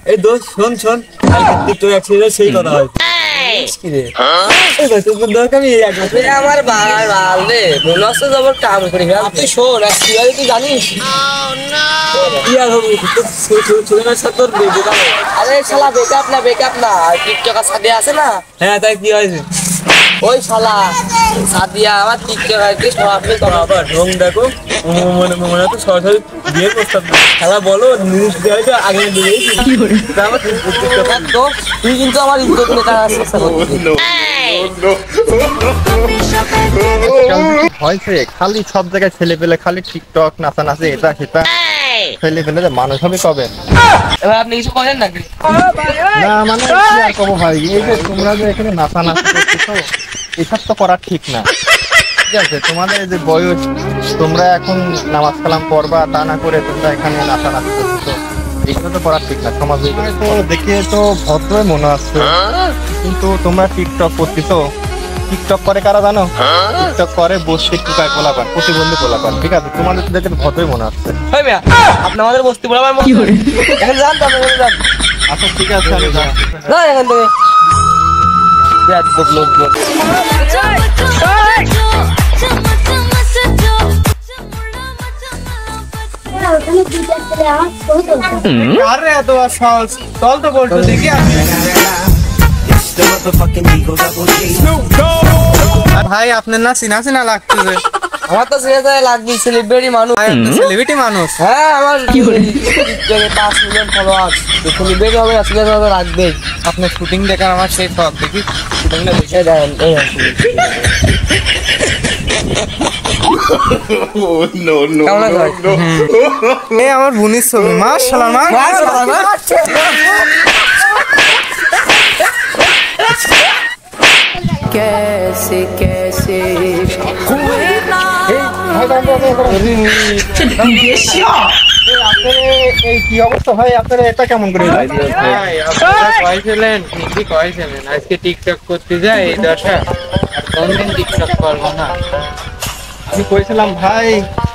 এই দোষ শোন শোন, তুই একসাথে সেই কথা হয় কি রে? এই ভাই তোর দরকার আমি আমার বাল রে মনে হচ্ছে জবর কাম করি। তুই শোন কি হয় তুই জানিস? কি আর হবে ছোট সাথে তোর বেকার। আরে শালা বেকআপ না টিকটকার সাদিয়া আছে না? হ্যাঁ তাই কি হয়েছে? ওই শালা সাদিয়া আমার টিকটকারকে সরাসরি আবার ঢং দেখো, মনে মনে তো সরাসরি বিয়ে প্রস্তাব খেলা বলো নিউজ দেওয়া তো আগে দিয়েছি তো তুই কিন্তু আমার ইজ্জত নিয়ে টাকার চেষ্টা করছিস। হয়েছে খালি সব জায়গায় ছেলে পেলে খালি টিকটক নাচানাচি এটা সেটা ছেলে পেলে যে মানুষ হবে কবে? এবার আপনি কিছু করেন নাকি? না মানে কি আর কব ভাই, এই যে তোমরা যে এখানে নাচানাচি করতেছো এসব তো করা ঠিক না। ঠিক আছে, তোমাদের যে বয়স, তোমরা এখন নামাজ কালাম পড়বা, তা না করে তোমরা এখানে নাচানাচি করতেছো, এগুলো তো করা ঠিক না। সমাজে তো দেখে তো ভদ্রই মনে হচ্ছে, কিন্তু তোমরা টিকটক করতেছো। টিকটক করে কারা জানো? টিকটক করে বসে টুকায় পোলাপান, প্রতিবন্ধী পোলাপান। ঠিক আছে, তোমাদের দেখে ভদ্রই মনে হচ্ছে। ওই মিয়া আপনি আমাদের বস্তি বলে আমার এখন যান তো আপনি যান। আচ্ছা ঠিক আছে, আমি যাচ্ছি। না এখান থেকে লোকজন আরে এত সহজ চল তো বলতো দেখি ভাই আপনার না চিনা চিনা লাগতেছে। আমার তো সিরিয়াস লাগবে সেলিব্রিটি মানুষ। সেলিব্রিটি মানুষ? হ্যাঁ আমার টিকটকে 5 মিলিয়ন ফলোয়ার। সেলিব্রিটি হবে সিরিয়াস হবে লাগবে। আপনার শুটিং দেখার আমার সেই শখ, দেখি শুটিংটা দেখে দেন এই আমার বোনের ছবি। মাশাআল্লাহ कैसे कैसे हुए ना এই কি অবস্থা ভাই, আপনারা এটা কেমন করে? কয়েছিলেন ঠিকই কয়েছিলেন, আজকে টিকটক করতে যাই এই দশা, আর কোনদিন টিকটক করবো না। আমি কইছিলাম ভাই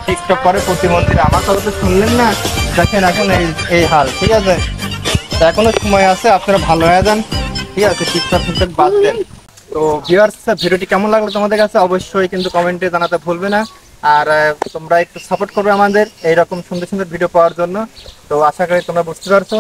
টিকটক করে প্রতিবন্ধী, আমার কথা তো শুনলেন না। দেখেন এখন এই হাল। ঠিক আছে, তা এখনো সময় আছে, আপনারা ভালো হয়ে যান। ঠিক আছে, টিকটক টিকটক বাদ দেন। তো ভিউয়ার্স, ভিডিওটি কেমন লাগলো তোমাদের কাছে অবশ্যই কিন্তু কমেন্টে জানাতে ভুলবে না। আর তোমরা একটু সাপোর্ট করবে আমাদের এইরকম সুন্দর সুন্দর ভিডিও পাওয়ার জন্য। তো আশা করি তোমরা বুঝতে পারছো।